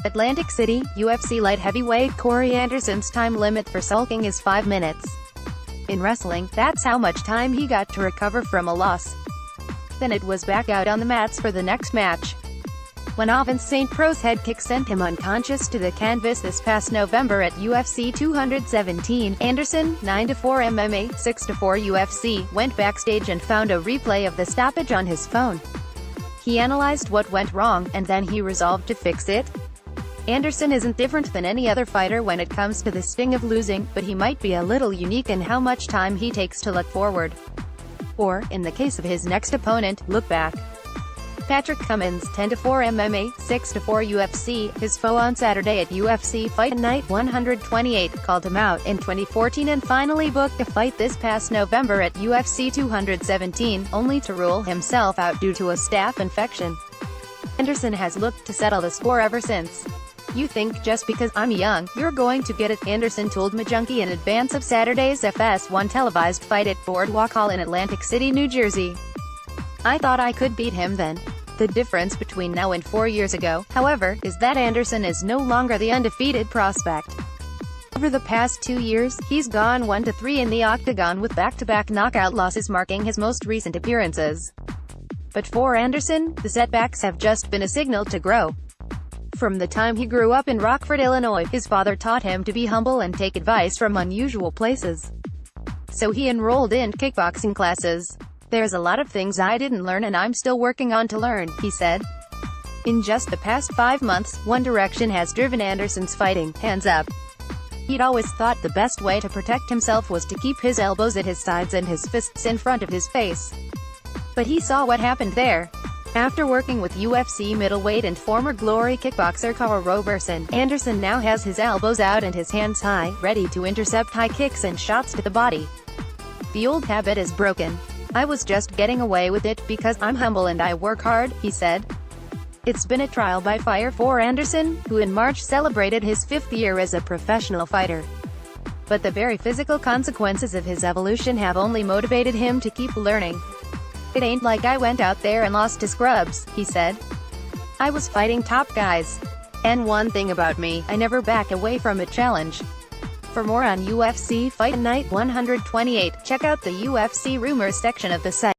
Atlantic City, UFC light heavyweight Corey Anderson's time limit for sulking is 5 minutes. In wrestling, that's how much time he got to recover from a loss. Then it was back out on the mats for the next match. When Ovince Saint Preux's head kick sent him unconscious to the canvas this past November at UFC 217, Anderson, 9-4 MMA, 6-4 UFC, went backstage and found a replay of the stoppage on his phone. He analyzed what went wrong, and then he resolved to fix it. Anderson isn't different than any other fighter when it comes to the sting of losing, but he might be a little unique in how much time he takes to look forward. Or, in the case of his next opponent, look back. Patrick Cummins, 10-4 MMA, 6-4 UFC, his foe on Saturday at UFC Fight Night 128, called him out in 2014 and finally booked a fight this past November at UFC 217, only to rule himself out due to a staph infection. Anderson has looked to settle the score ever since. "You think just because I'm young, you're going to get it," Anderson told McJunkie in advance of Saturday's FS1 televised fight at Boardwalk Hall in Atlantic City, New Jersey. "I thought I could beat him then. The difference between now and 4 years ago, however, is that Anderson is no longer the undefeated prospect. Over the past 2 years, he's gone 1-3 in the octagon with back-to-back knockout losses marking his most recent appearances. But for Anderson, the setbacks have just been a signal to grow. From the time he grew up in Rockford, Illinois, his father taught him to be humble and take advice from unusual places. So he enrolled in kickboxing classes. There's a lot of things I didn't learn and I'm still working on to learn," he said. In just the past 5 months, one direction has driven Anderson's fighting, hands up. He'd always thought the best way to protect himself was to keep his elbows at his sides and his fists in front of his face. But he saw what happened there. After working with UFC middleweight and former Glory kickboxer Carl Roberson, Anderson now has his elbows out and his hands high, ready to intercept high kicks and shots to the body. "The old habit is broken. I was just getting away with it because I'm humble and I work hard," he said. It's been a trial by fire for Anderson, who in March celebrated his 5th year as a professional fighter. But the very physical consequences of his evolution have only motivated him to keep learning. "It ain't like I went out there and lost to scrubs," he said. "I was fighting top guys. And one thing about me, I never back away from a challenge." For more on UFC Fight Night 128, check out the UFC Rumors section of the site.